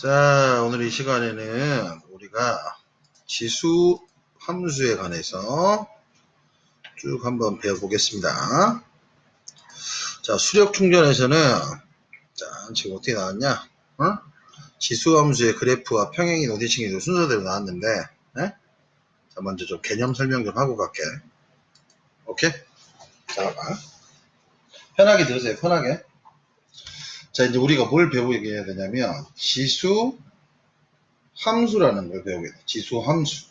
자, 오늘 이 시간에는 우리가 지수 함수에 관해서 쭉 한번 배워보겠습니다. 자, 수력 충전에서는 자, 지금 어떻게 나왔냐? 어? 지수 함수의 그래프와 평행이 노대칭이 순서대로 나왔는데, 예? 자, 먼저 좀 개념 설명 좀 하고 갈게. 오케이? 자, 봐. 편하게 들으세요, 편하게. 자, 이제 우리가 뭘 배우게 해야 되냐면, 지수 함수라는 걸 배우게 돼. 지수 함수.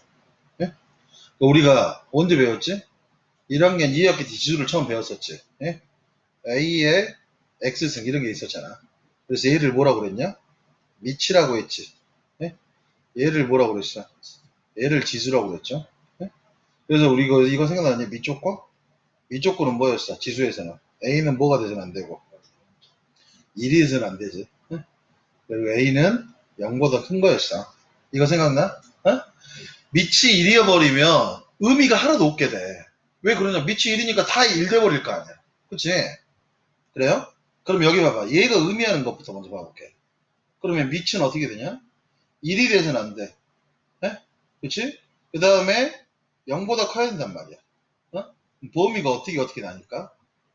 예? 우리가 언제 배웠지? 1학년 2학기 때 지수를 처음 배웠었지. 예? A의 X승 이런 게 있었잖아. 그래서 얘를 뭐라고 그랬냐? 미치라고 했지. 예? 얘를 뭐라고 그랬어? 얘를 지수라고 그랬죠. 예? 그래서 우리 이거 생각나냐? 미조건? 미조건은 뭐였어? 지수에서는. A는 뭐가 돼서는 안 되고 1이 돼서는 안 되지. 예? 그리고 A는 0보다 큰 거였어. 이거 생각나? 어? 밑이 1이어버리면 의미가 하나도 없게 돼. 왜 그러냐? 밑이 1이니까 다 1 돼버릴 거 아니야. 그치? 그래요? 그럼 여기 봐봐. 얘가 의미하는 것부터 먼저 봐볼게. 그러면 밑은 어떻게 되냐? 1이 돼서는 안 돼. 네? 그치? 그 다음에 0보다 커야 된단 말이야. 어? 범위가 어떻게 나니까?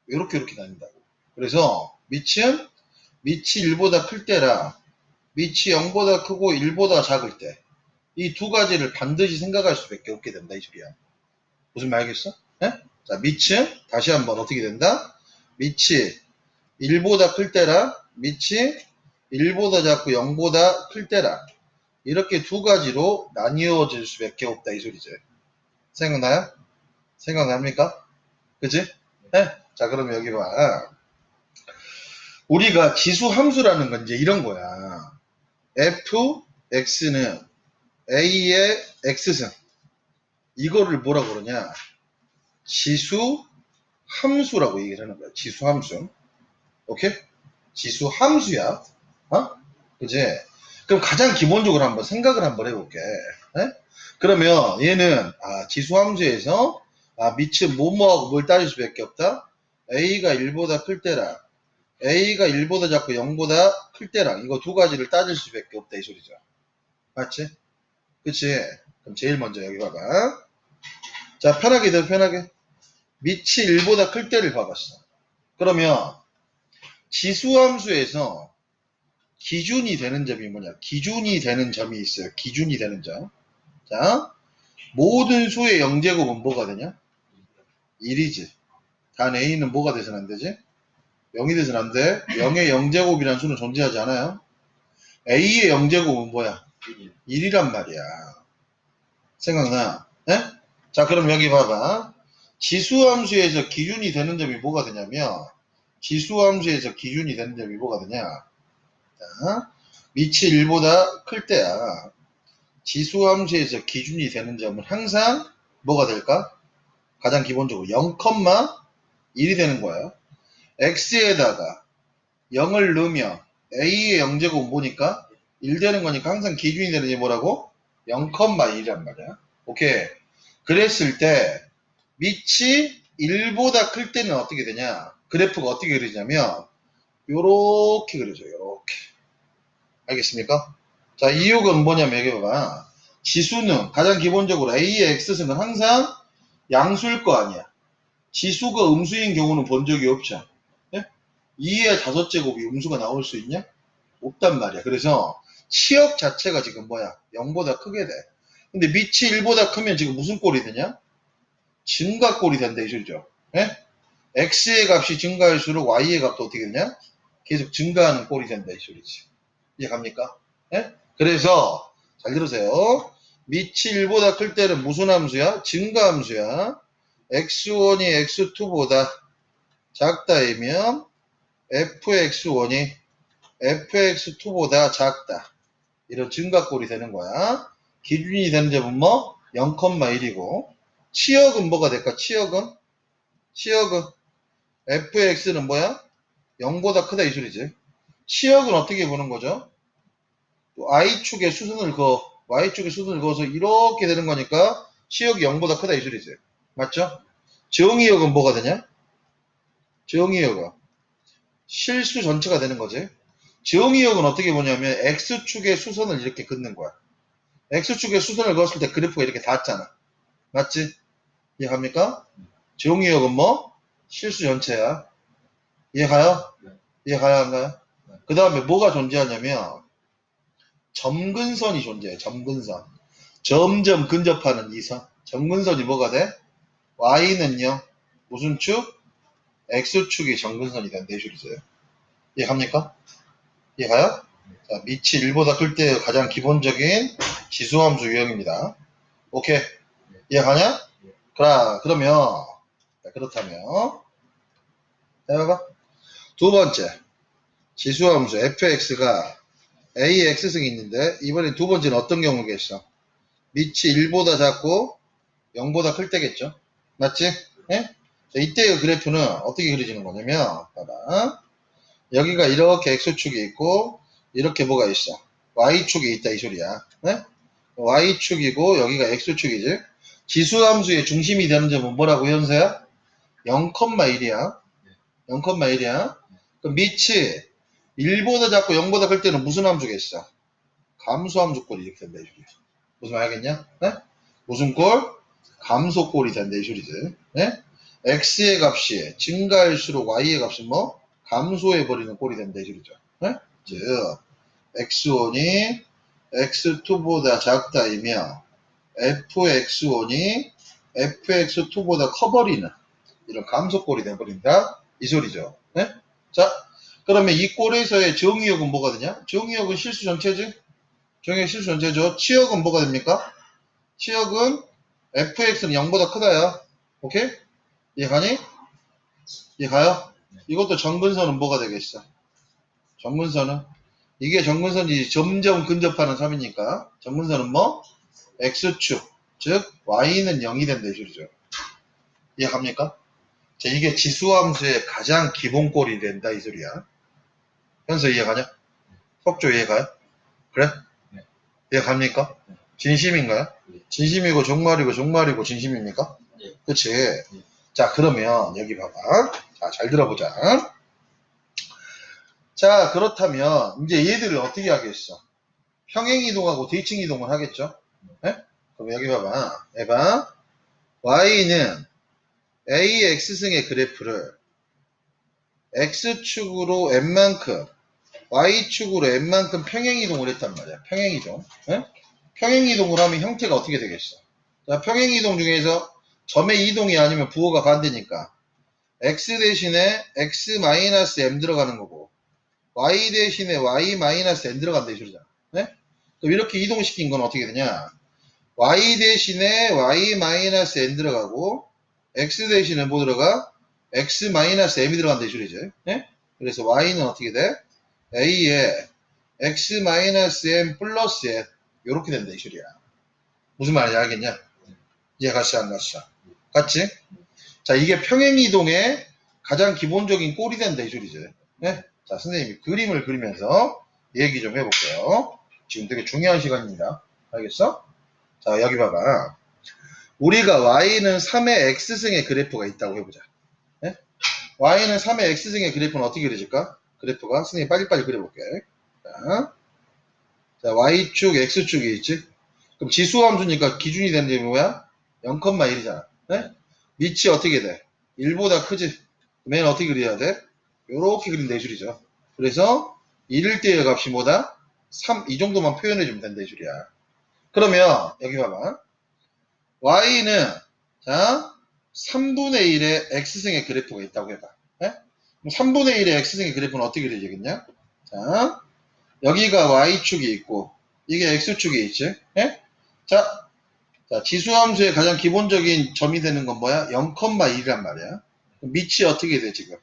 이렇게 나뉜다고. 그래서 밑이 1보다 클 때랑 밑이 0보다 크고 1보다 작을 때 이 두 가지를 반드시 생각할 수밖에 없게 된다 이 소리야. 무슨 말 알겠어? 네? 자, 밑은 다시 한번 어떻게 된다? 밑이 1보다 클 때랑 밑이 1보다 작고 0보다 클 때랑 이렇게 두 가지로 나뉘어질 수밖에 없다 이 소리죠. 생각나요? 생각납니까? 그치? 네? 자, 그럼 여기 봐. 우리가 지수 함수라는 건 이제 이런 거야. fx는 a의 x승 이거를 뭐라 그러냐? 지수 함수라고 얘기를 하는 거야. 지수 함수. 오케이? 지수 함수야. 어? 그지? 그럼 가장 기본적으로 한번 생각을 한번 해볼게. 에? 그러면 얘는 지수 함수에서 밑은 뭐뭐하고 뭘 따질 수밖에 없다. a가 1보다 클 때랑 a가 1보다 작고 0보다 클 때랑 이거 두 가지를 따질 수밖에 없다 이 소리죠. 맞지? 그치? 그럼 제일 먼저 여기 봐봐. 자, 편하게 더 편하게. 밑이 1보다 클 때를 봐봤어. 그러면 지수 함수에서 기준이 되는 점이 뭐냐? 기준이 되는 점이 있어요. 기준이 되는 점. 자, 모든 수의 영제곱은 뭐가 되냐? 1이지. 단 A는 뭐가 돼서는 안 되지? 0이 돼서는 안 돼. 0의 영제곱이라는 수는 존재하지 않아요. A의 영제곱은 뭐야? 1이란 말이야. 생각나? 네? 자, 그럼 여기 봐봐. 지수함수에서 기준이 되는 점이 뭐가 되냐면 지수함수에서 기준이 되는 점이 뭐가 되냐? 자, 밑이 1보다 클 때야. 지수함수에서 기준이 되는 점은 항상 뭐가 될까? 가장 기본적으로 0,1이 되는 거예요. x에다가 0을 넣으면 a의 영제곱은 뭐니까? 1 되는 거니까 항상 기준이 되는 게 뭐라고? 0,1이란 말이야. 오케이. 그랬을 때 밑이 1보다 클 때는 어떻게 되냐? 그래프가 어떻게 그리냐면 요렇게 그려져요. 요렇게. 알겠습니까? 자, 이유가 뭐냐면 여기 봐봐. 지수는 가장 기본적으로 A의 X승은 항상 양수일 거 아니야. 지수가 음수인 경우는 본 적이 없죠. 예? 2의 5제곱이 음수가 나올 수 있냐? 없단 말이야. 그래서 치역 자체가 지금 뭐야? 0보다 크게 돼. 근데 밑이 1보다 크면 지금 무슨 꼴이 되냐? 증가꼴이 된다 이 소리죠. 예? X의 값이 증가할수록 Y의 값도 어떻게 되냐? 계속 증가하는 꼴이 된다 이 소리지. 이해 갑니까? 예? 그래서 잘 들으세요. 밑이 1보다 클 때는 무슨 함수야? 증가함수야. x1이 x2보다 작다이면 fx1이 fx2보다 작다. 이런 증가꼴이 되는 거야. 기준이 되는 점은 뭐? 0,1이고 치역은 뭐가 될까? 치역은 fx는 뭐야? 0보다 크다 이 소리지. 치역은 어떻게 보는 거죠? y축에 수순을 그어 y축에 수순을 그어서 이렇게 되는 거니까 치역이 0보다 크다 이 소리지. 맞죠? 정의역은 뭐가 되냐? 정의역은 실수 전체가 되는 거지. 정의역은 어떻게 보냐면 X축의 수선을 이렇게 긋는 거야. X축의 수선을 그었을 때 그래프가 이렇게 닿았잖아. 맞지? 이해갑니까? 정의역은 뭐? 실수 전체야. 이해가요? 네. 이해가요? 안 가요? 네. 그 다음에 뭐가 존재하냐면 점근선이 존재해. 점근선. 점점 근접하는 이 선. 점근선이 뭐가 돼? Y는요. 무슨 축? X축이 점근선이 된다. 이 소리죠. 이해갑니까? 이해가요? 자, 밑이 1보다 클 때 가장 기본적인 지수함수 유형입니다. 오케이. 이해가냐? 그러면, 자, 그렇다면, 해봐봐. 두 번째, 지수함수 fx가 ax승이 있는데, 이번엔 두 번째는 어떤 경우겠어? 밑이 1보다 작고 0보다 클 때겠죠? 맞지? 예? 자, 이때의 그래프는 어떻게 그려지는 거냐면, 봐봐. 여기가 이렇게 x축이 있고, 이렇게 뭐가 있어? y축이 있다, 이 소리야. 예? y축이고, 여기가 x축이지? 지수함수의 중심이 되는 점은 뭐라고, 현서야? 0,1이야. 0,1이야. 그럼 밑이 1보다 작고 0보다 클 때는 무슨 함수겠어? 감소함수꼴이 이렇게 된다, 이 소리야. 무슨 말 알겠냐? 네? 무슨 꼴? 감소꼴이 된다, 이 소리지. 네? x의 값이 증가할수록 y의 값은 뭐? 감소해버리는 꼴이 된다, 이 소리죠. 네? 즉, x1이 x2보다 작다이며 fx1이 fx2보다 커버리는 이런 감소꼴이 돼버린다, 이 소리죠. 네? 자, 그러면 이 꼴에서의 정의역은 뭐가 되냐? 정의역은 실수 전체지? 정의역 실수 전체죠. 치역은 뭐가 됩니까? 치역은 fx는 0보다 크다요. 오케이? 이해가니? 이해가요? 이것도 정근선은 뭐가 되겠어? 정근선은? 이게 정근선이 점점 근접하는 섬이니까 정근선은 뭐? x축. 즉 y는 0이 된다 이 소리죠. 이해갑니까? 자, 이게 지수함수의 가장 기본꼴이 된다 이 소리야. 현서 이해가냐? 속조 이해가요? 그래? 네. 이해갑니까? 진심인가요? 네. 진심이고 종말이고 종말이고 진심입니까? 네. 그치? 네. 자, 그러면 여기 봐봐. 자, 잘 들어보자. 자, 그렇다면 이제 얘들을 어떻게 하겠어? 평행이동하고 대칭이동을 하겠죠? 네? 그럼 여기 봐봐. 해봐. y는 ax승의 그래프를 x축으로 n만큼 y축으로 n만큼 평행이동을 했단 말이야. 평행이동. 네? 평행이동을 하면 형태가 어떻게 되겠어? 자, 평행이동 중에서 점의 이동이 아니면 부호가 반대니까 x 대신에 x-m 들어가는 거고 y 대신에 y-n 들어간다 이 소리잖아. 네? 그럼 이렇게 이동시킨 건 어떻게 되냐? y 대신에 y-n 들어가고 x 대신에 뭐 들어가? x-m이 들어간다 이 소리지. 네? 그래서 y는 어떻게 돼? a에 x-m 플러스 n 이렇게 된다 이 소리야. 무슨 말인지 알겠냐? 이해 갔어 안 갔어? 갔지? 자, 이게 평행이동의 가장 기본적인 꼴이 된다 이 소리지. 네? 자, 선생님이 그림을 그리면서 얘기 좀 해볼게요. 지금 되게 중요한 시간입니다. 알겠어? 자, 여기 봐봐. 우리가 y는 3의 x승의 그래프가 있다고 해보자. 네? y는 3의 x승의 그래프는 어떻게 그려질까? 그래프가 선생님 빨리빨리 그려볼게. 자, y축, x축이 있지? 그럼 지수함수니까 기준이 되는 게 뭐야? 0,1이잖아. 네? 밑이 어떻게 돼? 1보다 크지? 맨 어떻게 그려야 돼? 요렇게 그린다 이 줄이죠. 그래서 이럴 때의 값이 뭐다? 3, 이 정도만 표현해주면 된다 이 줄이야. 그러면 여기 봐봐. y는 자 3분의 1의 x승의 그래프가 있다고 해봐. 네? 3분의 1의 x승의 그래프는 어떻게 그려지겠냐? 자 여기가 y축이 있고 이게 x축이 있지? 네? 자, 지수함수의 가장 기본적인 점이 되는 건 뭐야? 0,1이란 말이야. 밑이 어떻게 돼 지금?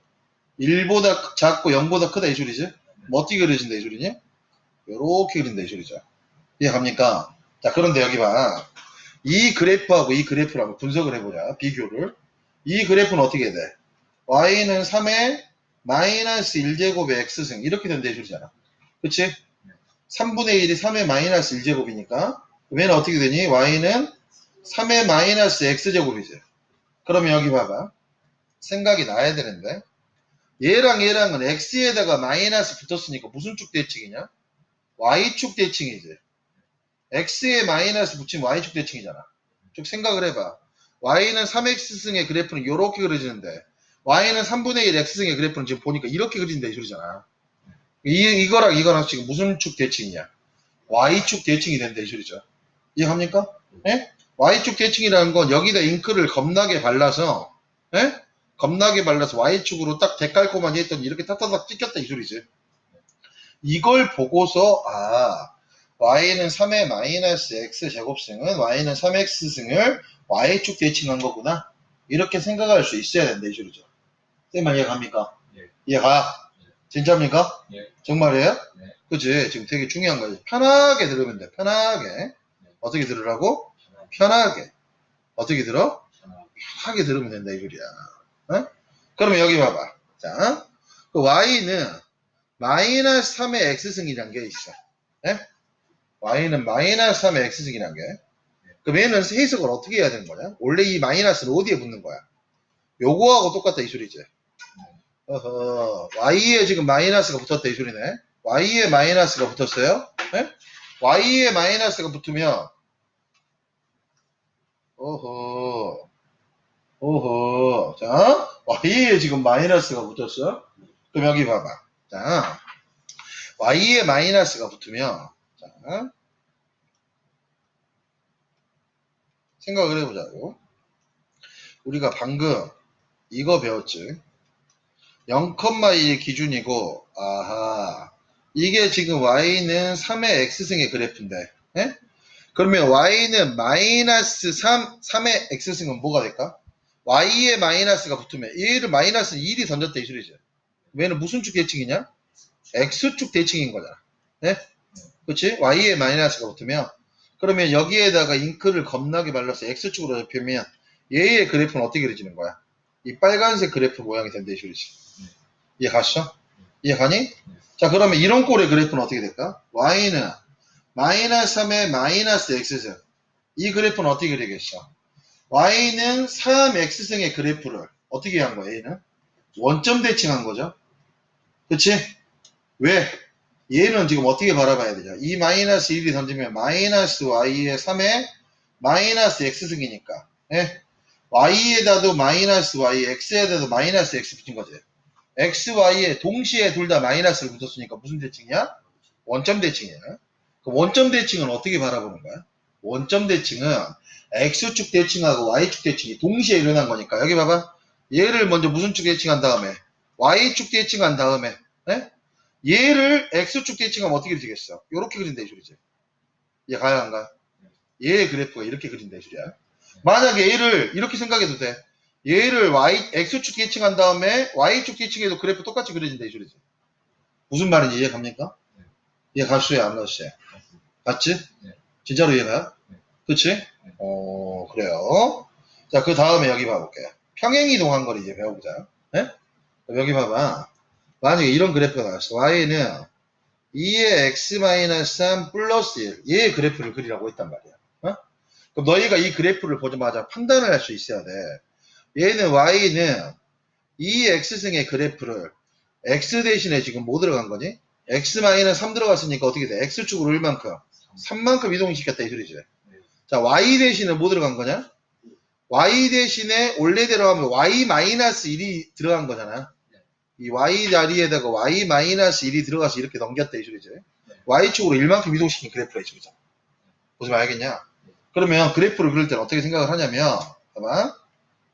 1보다 작고 0보다 크다 이 소리지? 뭐 어떻게 그려진다 이 소리니? 요렇게 그린다 이 소리죠. 이해갑니까? 자, 그런데 여기 봐. 이 그래프하고 이 그래프를 한번 분석을 해보자. 비교를. 이 그래프는 어떻게 돼? y는 3의 마이너스 1제곱의 x승. 이렇게 된다 이 소리잖아. 그치? 3분의 1이 3의 마이너스 1제곱이니까. 얘는 어떻게 되니? y는 3의 마이너스 x제곱이지. 그러면 여기 봐봐. 생각이 나야 되는데. 얘랑 얘랑은 x에다가 마이너스 붙었으니까 무슨 축 대칭이냐? y축 대칭이지. x에 마이너스 붙이면 y축 대칭이잖아. 쭉 생각을 해봐. y는 3x승의 그래프는 이렇게 그려지는데 y는 3분의 1 x승의 그래프는 지금 보니까 이렇게 그려진다 이 소리잖아. 이거랑 이거랑 지금 무슨 축 대칭이냐? y축 대칭이 된다 이 소리죠. 이해합니까? 예? y축 대칭이라는 건 여기다 잉크를 겁나게 발라서 예? 겁나게 발라서 y축으로 딱 데칼코마니 했더니 이렇게 탁탁탁 찍혔다 이 소리지. 이걸 보고서 y는 3의 마이너스 x 제곱승은 y는 3x승을 y축 대칭한 거구나. 이렇게 생각할 수 있어야 된다 이 소리죠. 쌤만 이해갑니까? 예. 이해가? 예. 진짜입니까? 예. 정말이에요? 네. 그치? 지금 되게 중요한 거지. 편하게 들으면 돼. 편하게. 네. 어떻게 들으라고? 편하게. 어떻게 들어? 편하게. 편하게 들으면 된다 이 소리야. 어? 그러면 여기 봐봐. 자, 그 y는 마이너스 3의 x승이란 게 있어. 예? y는 마이너스 3의 x승이란 게. 그럼 얘는 해석을 어떻게 해야 되는 거냐? 원래 이 마이너스는 어디에 붙는 거야? 요거하고 똑같다 이 소리지. 어허, y에 지금 마이너스가 붙었다 이 소리네. y에 마이너스가 붙었어요. 예? y에 마이너스가 붙으면 오호 자 y에 지금 마이너스가 붙었어. 그럼 여기 봐봐. 자 y에 마이너스가 붙으면 자 생각을 해보자고. 우리가 방금 이거 배웠지. 0,1이 기준이고 아하 이게 지금 y는 3의 x승의 그래프인데 예? 그러면 y는 마이너스 3의 x승은 뭐가 될까? y에 마이너스가 붙으면 얘를 마이너스 1이 던졌다 이 소리죠. 얘는 무슨 축 대칭이냐? x축 대칭인 거잖아. 네? 그치? y에 마이너스가 붙으면 그러면 여기에다가 잉크를 겁나게 발라서 x축으로 접히면 얘의 그래프는 어떻게 그려지는 거야? 이 빨간색 그래프 모양이 된다 이 소리지. 이해 갔어? 이해 가니? 자 그러면 이런 꼴의 그래프는 어떻게 될까? y는 마이너스 3의 마이너스 x승 이 그래프는 어떻게 그리겠어? y는 3x승의 그래프를 어떻게 한 거야? 얘는 원점 대칭한 거죠. 그치? 왜? 얘는 지금 어떻게 바라봐야 되죠? 이 마이너스 1이 던지면 마이너스 y의 3의 마이너스 x승이니까 예? y에다도 마이너스 y, x에다도 마이너스 x 붙인 거지. x, y에 동시에 둘 다 마이너스를 붙였으니까 무슨 대칭이야? 원점 대칭이야. 그 원점 대칭은 어떻게 바라보는 거야? 원점 대칭은 x축 대칭하고 y축 대칭이 동시에 일어난 거니까 여기 봐봐. 얘를 먼저 무슨 축 대칭한 다음에 y축 대칭한 다음에 네? 얘를 x축 대칭하면 어떻게 그리겠어? 이렇게 그린다 이 소리지. 얘 가야 안 가? 얘의 그래프가 이렇게 그린다 이 소리야. 만약에 얘를 이렇게 생각해도 돼. 얘를 x축 대칭한 다음에 y축 대칭해도 그래프 똑같이 그려진다 이 소리지. 무슨 말인지 이해 갑니까? 이해 갔어요 안 갔어요? 갔지? 진짜로 이해가? 그치? 그래요. 자, 그 다음에 여기 봐볼게요. 평행이동한 걸 이제 배워보자. 네? 여기 봐봐. 만약에 이런 그래프가 나왔어. y는 2의 x-3 플러스 1. 얘의 그래프를 그리라고 했단 말이야. 어? 그럼 너희가 이 그래프를 보자마자 판단을 할 수 있어야 돼. 얘는 y는 2x승의 그래프를 x 대신에 지금 뭐 들어간 거니? x-3 들어갔으니까 어떻게 돼? x축으로 1만큼 3만큼 이동시켰다 이 소리지. 자 y 대신에 뭐 들어간 거냐? y 대신에 원래대로 하면 y-1이 들어간 거잖아. 이 y 자리에다가 y-1이 들어가서 이렇게 넘겼다 이 소리지. y축으로 1만큼 이동시킨 그래프가 이 소리잖아. 무슨 말 알겠냐? 그러면 그래프를 그릴 때는 어떻게 생각을 하냐면 봐봐.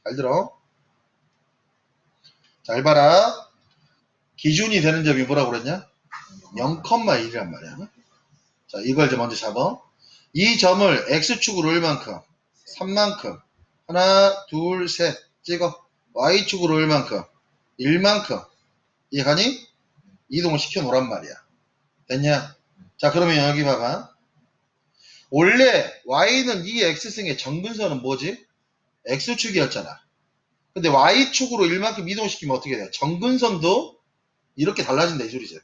잘 들어. 잘 봐라. 기준이 되는 점이 뭐라고 그랬냐? 0,1이란 말이야. 자, 이걸 이제 먼저 잡아. 이 점을 x축으로 1만큼, 3만큼, 하나, 둘, 셋 찍어. y축으로 1만큼, 1만큼. 이해가니? 이동을 시켜 놓으란 말이야. 됐냐? 자, 그러면 여기 봐봐. 원래 y는 이 x승의 정근선은 뭐지? x축이었잖아. 근데 y축으로 1만큼 이동시키면 어떻게 돼? 정근선도 이렇게 달라진다 이 소리지.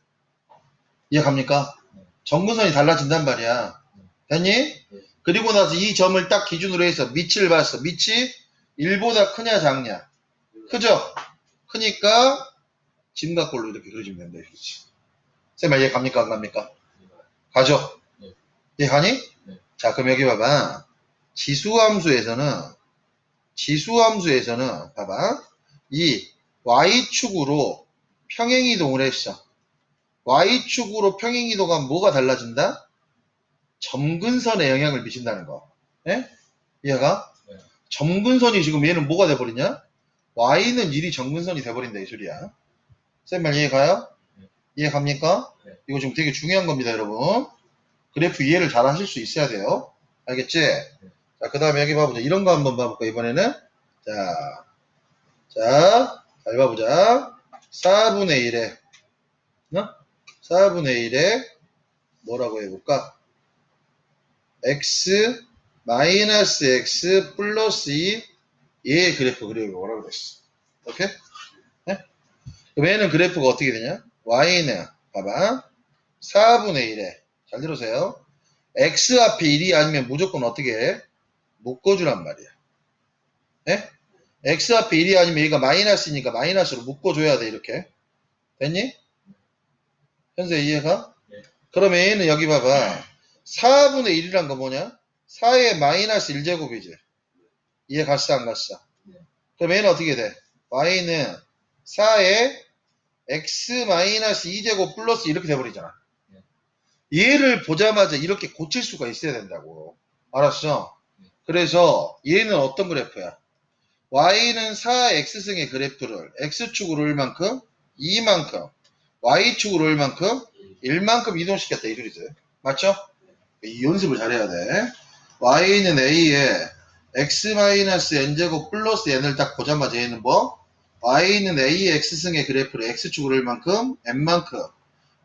이해갑니까? 정근선이 달라진단 말이야. 됐니? 그리고 나서 이 점을 딱 기준으로 해서 밑을 봤어. 밑이 1보다 크냐 작냐? 크죠? 크니까 짐각골로 이렇게 그려주면 된다. 이거지. 쌤, 이해 갑니까? 안 갑니까? 가죠? 네. 이해 가니? 네. 자, 그럼 여기 봐봐. 지수함수에서는 봐봐. 이 y축으로 평행이동을 했어. y축으로 평행이동하면 뭐가 달라진다? 점근선에 영향을 미친다는 거. 예? 이해가? 네. 점근선이 지금 얘는 뭐가 돼버리냐? y는 1이 점근선이 돼버린다 이 소리야. 쌤 말 이해가요? 네. 이해 갑니까? 네. 이거 지금 되게 중요한 겁니다 여러분. 그래프 이해를 잘 하실 수 있어야 돼요. 알겠지? 자, 그 다음에 여기 봐보자. 이런 거 한번 봐볼까 이번에는. 잘 봐보자. 4분의 1에 4분의 1에 뭐라고 해볼까? x 마이너스 x 플러스 2 얘의 그래프 그려보라고 그랬어. 오케이? 네? 그럼 얘는 그래프가 어떻게 되냐? y는 봐봐. 4분의 1에 잘 들으세요. x 앞에 1이 아니면 무조건 어떻게 해? 묶어주란 말이야. 네? x 앞에 1이 아니면 얘가 마이너스니까 마이너스로 묶어줘야 돼 이렇게. 됐니? 현재 이해가? 네. 그러면 얘는 여기 봐봐. 4분의 1이란 거 뭐냐? 4의 마이너스 1제곱이지. 이해 갔어 안 갔어? 네. 그럼 얘는 어떻게 돼? y는 4의 x 마이너스 2제곱 플러스 이렇게 돼버리잖아. 네. 얘를 보자마자 이렇게 고칠 수가 있어야 된다고. 알았어? 네. 그래서 얘는 어떤 그래프야? y는 4x승의 그래프를 x축으로 얼만큼? 2만큼 y축으로 얼만큼? 1만큼 이동시켰다 이 소리지. 맞죠? 이 연습을 잘해야 돼. y는 a에 x-n제곱 플러스 n을 딱 보자마자 얘는 뭐? y는 a의 x승의 그래프를 x축으로 얼만큼? n만큼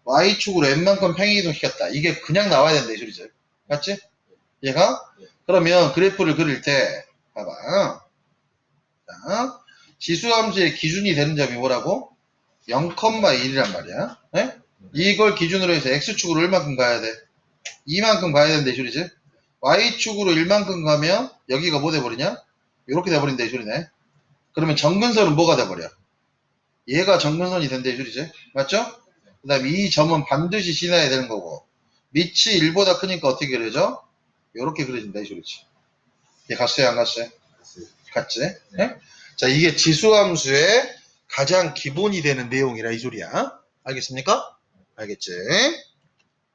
y축으로 n만큼 평행이동시켰다. 이게 그냥 나와야 된다 이 소리지. 맞지? 얘가? 그러면 그래프를 그릴 때 봐봐. 자, 지수함수의 기준이 되는 점이 뭐라고? 0,1이란 말이야. 네? 이걸 기준으로 해서 x축으로 얼만큼 가야 돼? 2만큼 가야 된다 이 소리지. y축으로 1만큼 가면 여기가 뭐 돼버리냐? 이렇게 돼버린다 이 소리네. 그러면 정근선은 뭐가 돼버려? 얘가 정근선이 된다 이 소리지. 맞죠? 그 다음에 이 점은 반드시 지나야 되는 거고 밑이 1보다 크니까 어떻게 그려져? 이렇게 그려진다 이 소리지. 얘 갔어요 안 갔어요? 갔지? 네? 자, 이게 지수함수의 가장 기본이 되는 내용이라 이 소리야. 알겠습니까? 알겠지?